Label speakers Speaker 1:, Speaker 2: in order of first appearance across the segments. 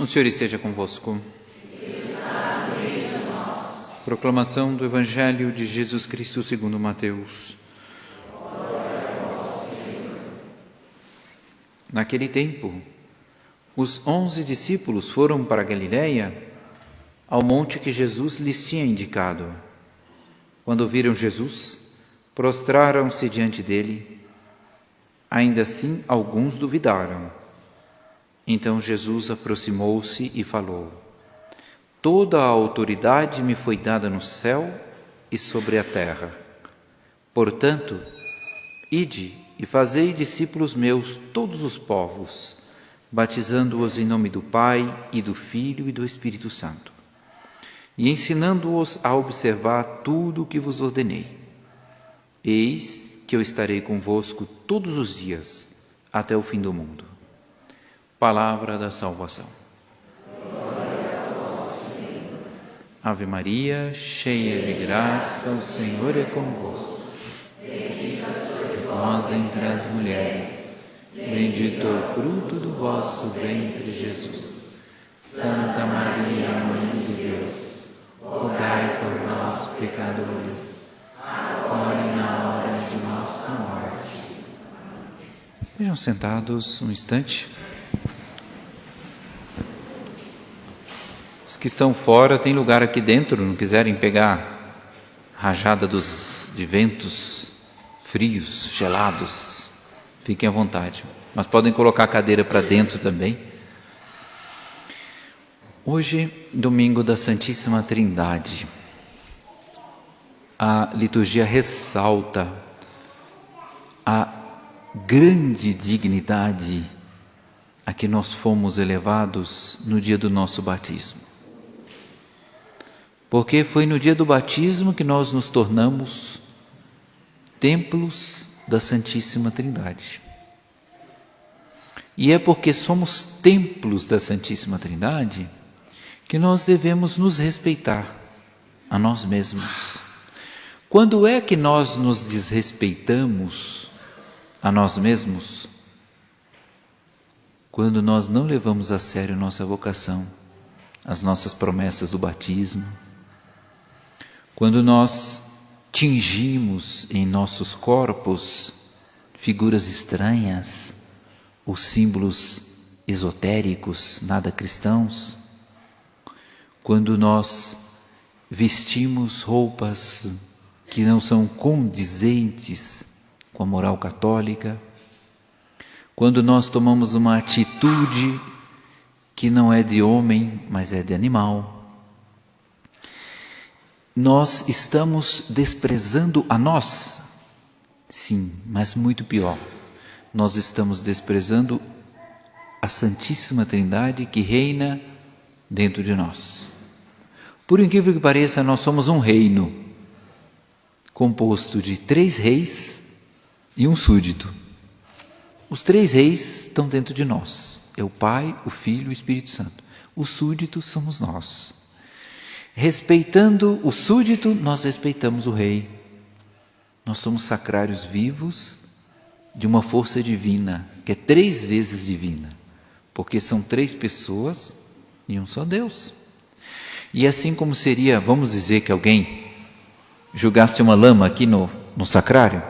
Speaker 1: O Senhor esteja convosco. Proclamação do Evangelho de Jesus Cristo segundo Mateus. Naquele tempo, os 11 discípulos foram para Galiléia, ao monte que Jesus lhes tinha indicado. Quando viram Jesus, prostraram-se diante dele. Ainda assim, alguns duvidaram. Então Jesus aproximou-se e falou: Toda a autoridade me foi dada no céu e sobre a terra. Portanto, ide e fazei discípulos meus todos os povos, batizando-os em nome do Pai e do Filho e do Espírito Santo, e ensinando-os a observar tudo o que vos ordenei. Eis que eu estarei convosco todos os dias, até o fim do mundo. Palavra da salvação. Ave Maria, cheia de graça, o Senhor é convosco. Bendita sois vós entre as mulheres, bendito é o fruto do vosso ventre, Jesus. Santa Maria, Mãe de Deus, rogai por nós, pecadores, agora e na hora de nossa morte. Sejam sentados um instante. Os que estão fora, tem lugar aqui dentro, não quiserem pegar rajada de ventos frios, gelados, fiquem à vontade. Mas podem colocar a cadeira para dentro também. Hoje, domingo da Santíssima Trindade, a liturgia ressalta a grande dignidade a que nós fomos elevados no dia do nosso batismo. Porque foi no dia do batismo que nós nos tornamos templos da Santíssima Trindade. E é porque somos templos da Santíssima Trindade que nós devemos nos respeitar a nós mesmos. Quando é que nós nos desrespeitamos a nós mesmos? Quando nós não levamos a sério nossa vocação, as nossas promessas do batismo, quando nós tingimos em nossos corpos figuras estranhas ou símbolos esotéricos, nada cristãos, quando nós vestimos roupas que não são condizentes com a moral católica, quando nós tomamos uma atitude que não é de homem, mas é de animal, nós estamos desprezando a nós? Sim, mas muito pior. Nós estamos desprezando a Santíssima Trindade que reina dentro de nós. Por incrível que pareça, nós somos um reino composto de 3 reis e um súdito. Os 3 reis estão dentro de nós. É o Pai, o Filho e o Espírito Santo. Os súditos somos nós. Respeitando o súdito, nós respeitamos o rei. Nós somos sacrários vivos de uma força divina, que é 3 vezes divina, porque são 3 pessoas e um só Deus. E assim como seria, vamos dizer que alguém jogasse uma lama aqui no sacrário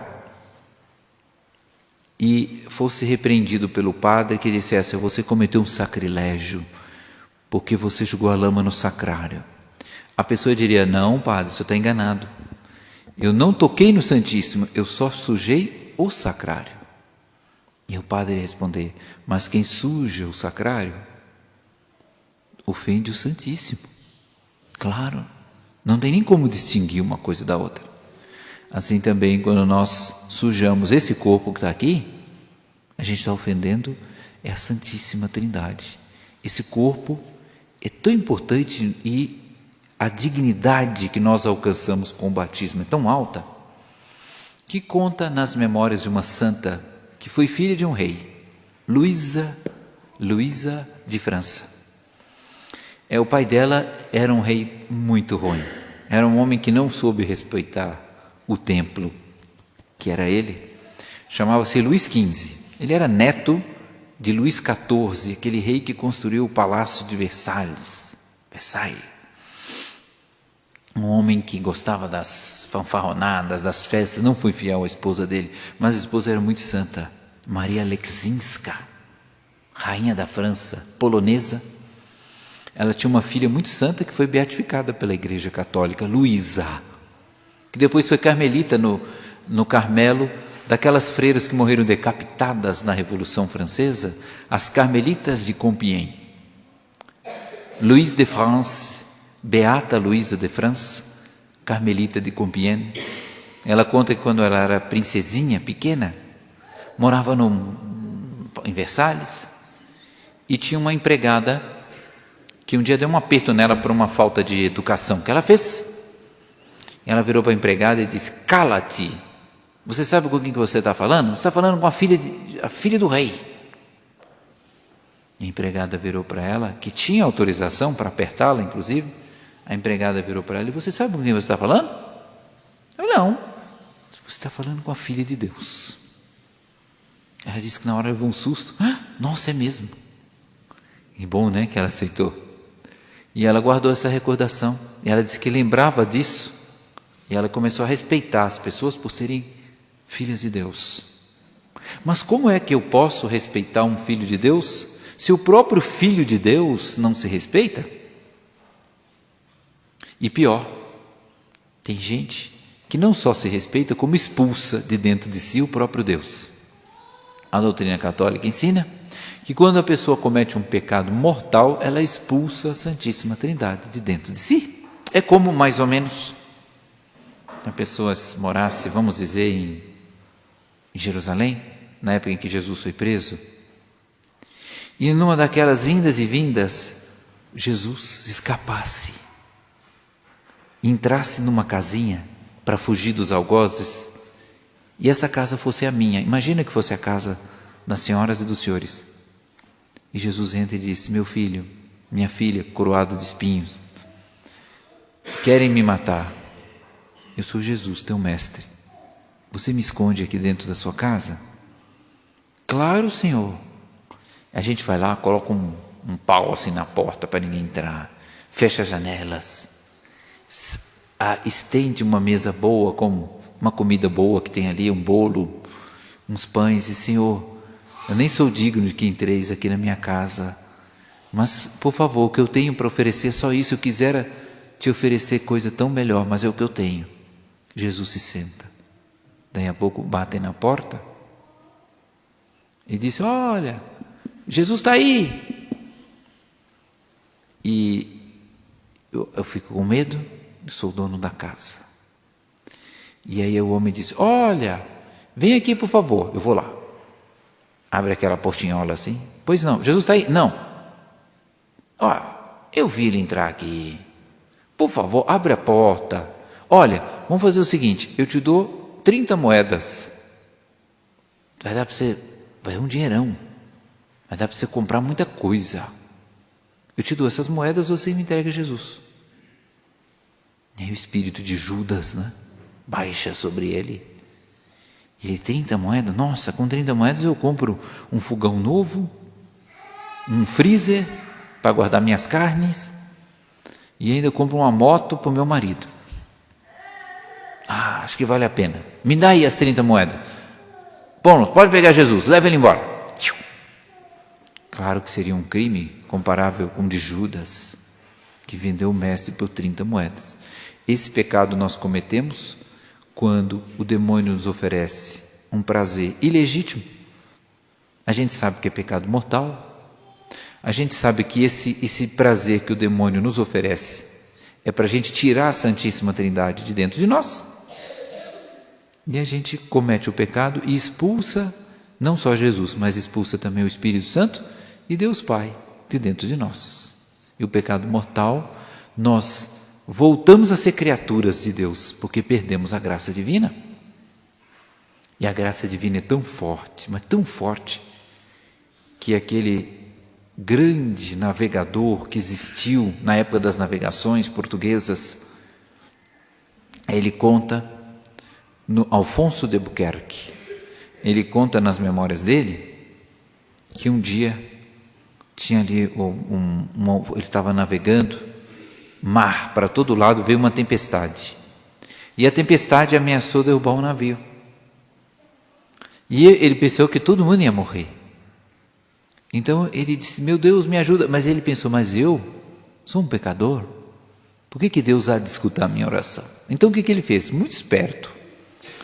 Speaker 1: e fosse repreendido pelo padre que dissesse: você cometeu um sacrilégio porque você jogou a lama no sacrário. A pessoa diria: não, padre, você está enganado. Eu não toquei no Santíssimo, eu só sujei o sacrário. E o padre ia responder: mas quem suja o sacrário ofende o Santíssimo. Claro, não tem nem como distinguir uma coisa da outra. Assim também, quando nós sujamos esse corpo que está aqui, a gente está ofendendo a Santíssima Trindade. Esse corpo é tão importante e a dignidade que nós alcançamos com o batismo é tão alta que conta nas memórias de uma santa que foi filha de um rei, Luísa de França. O pai dela era um rei muito ruim, era um homem que não soube respeitar o templo, que era ele, chamava-se Luís XV. Ele era neto de Luís XIV, aquele rei que construiu o Palácio de Versalhes. Um homem que gostava das fanfarronadas, das festas, não foi fiel à esposa dele, mas a esposa era muito santa, Maria Leczinska, rainha da França, polonesa. Ela tinha uma filha muito santa que foi beatificada pela Igreja Católica, Luísa, que depois foi carmelita no Carmelo, daquelas freiras que morreram decapitadas na Revolução Francesa, as carmelitas de Compiègne. Louise de France, Beata Luísa de France, carmelita de Compiègne. Ela conta que quando ela era princesinha, pequena, morava em Versalhes, e tinha uma empregada que um dia deu um aperto nela por uma falta de educação que ela fez. Ela virou para a empregada e disse: cala-te, você sabe com quem que você está falando? Você está falando com a filha do rei. A empregada virou para ela, que tinha autorização para apertá-la, inclusive. A empregada virou para ela: e você sabe com quem você está falando? Eu: não, você está falando com a filha de Deus. Ela disse que na hora levou um susto. Nossa, é mesmo. E bom, né, que ela aceitou. E ela guardou essa recordação. E ela disse que lembrava disso. E ela começou a respeitar as pessoas por serem filhas de Deus. Mas como é que eu posso respeitar um filho de Deus se o próprio filho de Deus não se respeita? E pior, tem gente que não só se respeita, como expulsa de dentro de si o próprio Deus. A doutrina católica ensina que quando a pessoa comete um pecado mortal, ela expulsa a Santíssima Trindade de dentro de si. É como, mais ou menos, a pessoa morasse, vamos dizer, em Jerusalém, na época em que Jesus foi preso, e numa daquelas indas e vindas, Jesus escapasse, entrasse numa casinha para fugir dos algozes, e essa casa fosse a minha. Imagina que fosse a casa das senhoras e dos senhores. E Jesus entra e diz: meu filho, minha filha, coroado de espinhos, querem me matar. Eu sou Jesus, teu mestre. Você me esconde aqui dentro da sua casa? Claro, Senhor. A gente vai lá, coloca um pau assim na porta para ninguém entrar, fecha as janelas, estende uma mesa boa, com uma comida boa que tem ali, um bolo, uns pães, e Senhor, eu nem sou digno de que entreis aqui na minha casa, mas por favor, o que eu tenho para oferecer é só isso. Eu quisera te oferecer coisa tão melhor, mas é o que eu tenho. Jesus se senta. Daí a pouco batem na porta e diz: olha, Jesus está aí. E eu fico com medo, eu sou o dono da casa. E aí o homem diz: olha, vem aqui por favor. Eu vou lá. Abre aquela portinhola assim. Pois não, Jesus está aí? Não. Ó, eu vi ele entrar aqui. Por favor, abre a porta. Olha, vamos fazer o seguinte, eu te dou 30 moedas. Vai dar para você, vai um dinheirão. Vai dar para você comprar muita coisa. Eu te dou essas moedas, você me entrega a Jesus. E aí o espírito de Judas, né, baixa sobre ele. Ele: 30 moedas? Nossa, com 30 moedas eu compro um fogão novo, um freezer para guardar minhas carnes, e ainda compro uma moto para o meu marido. Acho que vale a pena. Me dá aí as 30 moedas. Bom, pode pegar Jesus, leva ele embora. Claro que seria um crime comparável com o de Judas, que vendeu o mestre por 30 moedas. Esse pecado nós cometemos quando o demônio nos oferece um prazer ilegítimo. A gente sabe que é pecado mortal. A gente sabe que esse prazer que o demônio nos oferece é para a gente tirar a Santíssima Trindade de dentro de nós. E a gente comete o pecado e expulsa não só Jesus, mas expulsa também o Espírito Santo e Deus Pai de dentro de nós. E o pecado mortal, nós voltamos a ser criaturas de Deus, porque perdemos a graça divina. E a graça divina é tão forte, mas tão forte, que aquele grande navegador que existiu na época das navegações portuguesas, ele conta, no Alfonso de Albuquerque, ele conta nas memórias dele que um dia tinha ali ele estava navegando, mar para todo lado, veio uma tempestade. E a tempestade ameaçou derrubar o navio. E ele pensou que todo mundo ia morrer. Então ele disse: meu Deus, me ajuda. Mas ele pensou: mas eu sou um pecador, por que Deus há de escutar a minha oração? Então o que ele fez? Muito esperto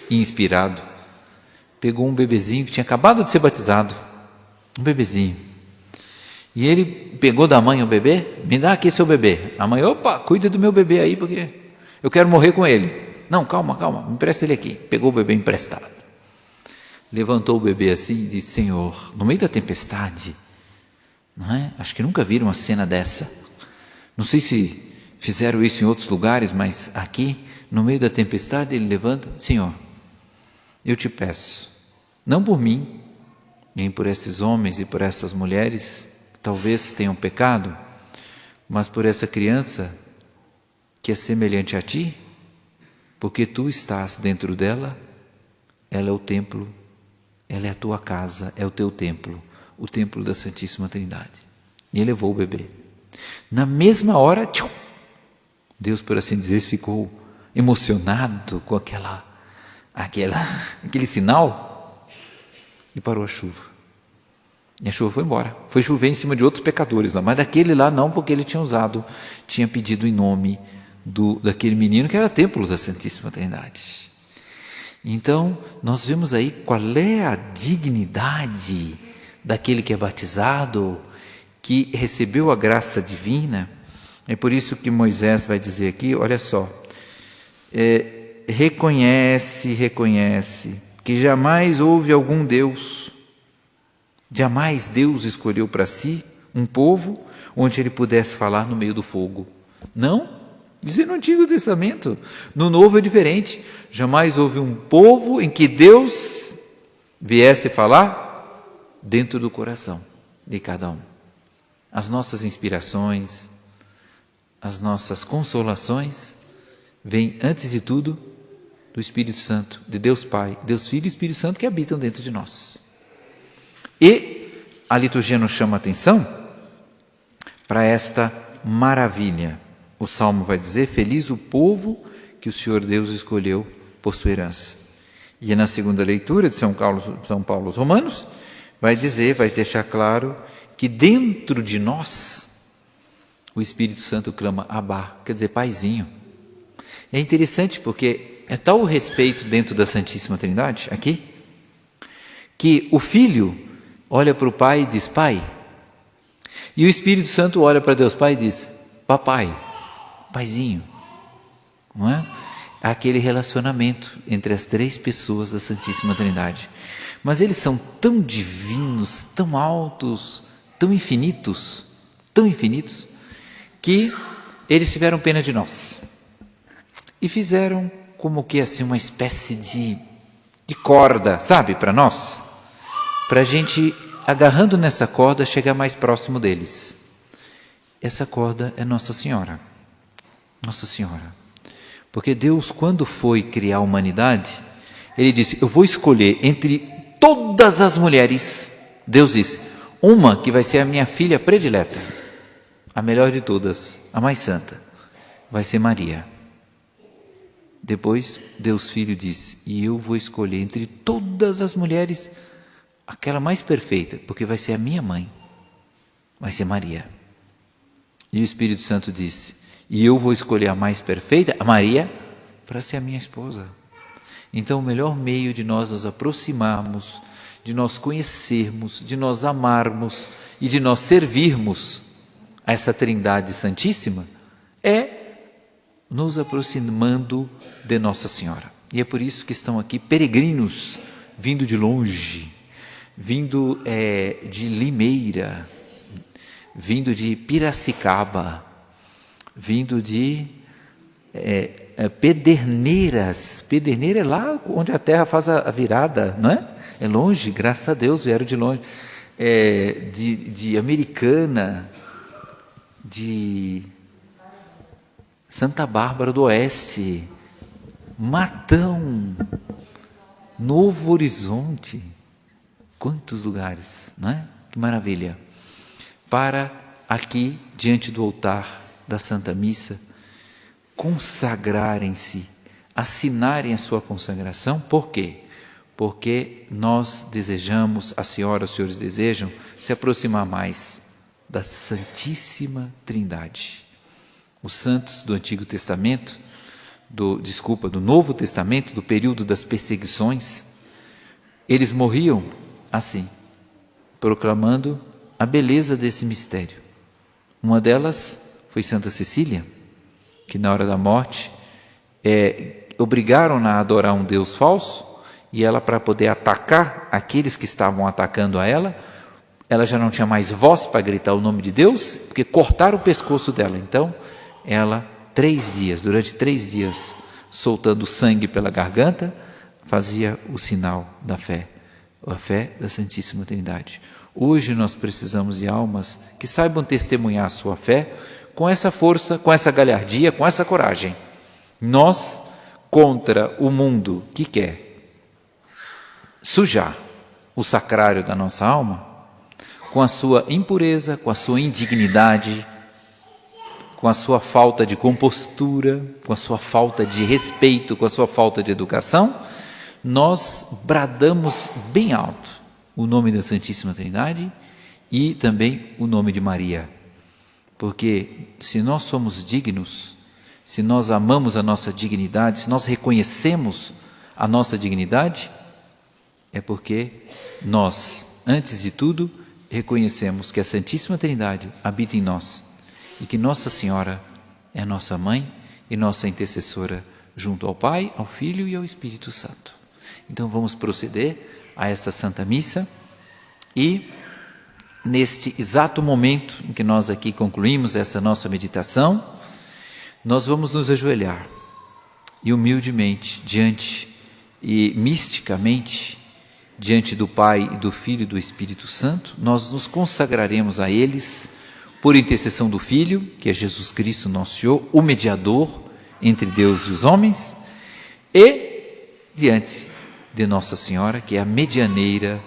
Speaker 1: e inspirado, pegou um bebezinho que tinha acabado de ser batizado, um bebezinho, e ele pegou da mãe o bebê: me dá aqui seu bebê. A mãe: opa, cuida do meu bebê aí, porque eu quero morrer com ele. Não, calma, me empresta ele aqui. Pegou o bebê emprestado, levantou o bebê assim e disse: Senhor, no meio da tempestade, não é? Acho que nunca viram uma cena dessa, não sei se fizeram isso em outros lugares, mas aqui, no meio da tempestade, ele levanta: Senhor, eu te peço, não por mim, nem por esses homens e por essas mulheres que talvez tenham pecado, mas por essa criança que é semelhante a ti, porque tu estás dentro dela, ela é o templo, ela é a tua casa, é o teu templo, o templo da Santíssima Trindade. E ele levou o bebê. Na mesma hora, tchum, Deus, por assim dizer, ficou emocionado com aquele sinal e parou a chuva. E a chuva foi embora. Foi chover em cima de outros pecadores, não, mas daquele lá não, porque ele tinha pedido em nome daquele menino que era templo da Santíssima Trindade. Então, nós vemos aí qual é a dignidade daquele que é batizado, que recebeu a graça divina. É por isso que Moisés vai dizer aqui, olha só, reconhece que jamais houve algum Deus, jamais Deus escolheu para si um povo onde ele pudesse falar no meio do fogo. Não, isso é no Antigo Testamento. No Novo é diferente. Jamais houve um povo em que Deus viesse falar dentro do coração de cada um. As nossas inspirações, as nossas consolações vêm antes de tudo do Espírito Santo, de Deus Pai, Deus Filho e Espírito Santo que habitam dentro de nós. E a liturgia nos chama a atenção para esta maravilha. O Salmo vai dizer: feliz o povo que o Senhor Deus escolheu por sua herança. E na segunda leitura de São Paulo aos Romanos, vai deixar claro que dentro de nós o Espírito Santo clama Abá, quer dizer Paizinho. É interessante porque é tal o respeito dentro da Santíssima Trindade, aqui, que o Filho olha para o Pai e diz Pai, e o Espírito Santo olha para Deus Pai e diz Papai, Paizinho, não é? Aquele relacionamento entre as três pessoas da Santíssima Trindade. Mas eles são tão divinos, tão altos, tão infinitos, que eles tiveram pena de nós e fizeram como que assim uma espécie de corda, sabe, para nós, para a gente, agarrando nessa corda, chegar mais próximo deles. Essa corda é Nossa Senhora. Nossa Senhora. Porque Deus, quando foi criar a humanidade, Ele disse: eu vou escolher entre todas as mulheres, Deus disse, uma que vai ser a minha filha predileta, a melhor de todas, a mais santa, vai ser Maria. Depois Deus Filho disse: e eu vou escolher entre todas as mulheres aquela mais perfeita, porque vai ser a minha mãe, vai ser Maria. E o Espírito Santo disse: e eu vou escolher a mais perfeita, a Maria, para ser a minha esposa. Então o melhor meio de nós nos aproximarmos, de nós conhecermos, de nós amarmos e de nós servirmos a essa Trindade Santíssima é nos aproximando de Nossa Senhora. E é por isso que estão aqui peregrinos, vindo de longe, vindo de Limeira, vindo de Piracicaba, vindo de Pederneiras. Pederneiras é lá onde a terra faz a virada, não é? É longe, graças a Deus, vieram de longe. De Americana, de Santa Bárbara do Oeste, Matão, Novo Horizonte, quantos lugares, não é? Que maravilha! Para aqui, diante do altar da Santa Missa, consagrarem-se, assinarem a sua consagração. Por quê? Porque nós desejamos, a senhora, os senhores desejam, se aproximar mais da Santíssima Trindade. Os santos do Antigo Testamento, do Novo Testamento, do período das perseguições, eles morriam assim, proclamando a beleza desse mistério. Uma delas foi Santa Cecília, que na hora da morte obrigaram-na a adorar um Deus falso, e ela, para poder atacar aqueles que estavam atacando a ela já não tinha mais voz para gritar o nome de Deus, porque cortaram o pescoço dela. Então, ela, durante 3 dias, soltando sangue pela garganta, fazia o sinal da fé, a fé da Santíssima Trindade. Hoje nós precisamos de almas que saibam testemunhar a sua fé com essa força, com essa galhardia, com essa coragem. Nós, contra o mundo que quer sujar o sacrário da nossa alma, com a sua impureza, com a sua indignidade, com a sua falta de compostura, com a sua falta de respeito, com a sua falta de educação, nós bradamos bem alto o nome da Santíssima Trindade e também o nome de Maria. Porque se nós somos dignos, se nós amamos a nossa dignidade, se nós reconhecemos a nossa dignidade, é porque nós, antes de tudo, reconhecemos que a Santíssima Trindade habita em nós e que Nossa Senhora é nossa mãe e nossa intercessora junto ao Pai, ao Filho e ao Espírito Santo. Então vamos proceder a esta Santa Missa e, neste exato momento em que nós aqui concluímos essa nossa meditação, nós vamos nos ajoelhar e humildemente e misticamente diante do Pai e do Filho e do Espírito Santo, nós nos consagraremos a eles por intercessão do Filho, que é Jesus Cristo, nosso Senhor, o mediador entre Deus e os homens, e diante de Nossa Senhora, que é a medianeira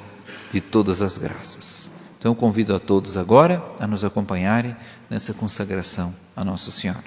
Speaker 1: de todas as graças. Então eu convido a todos agora a nos acompanharem nessa consagração a Nossa Senhora.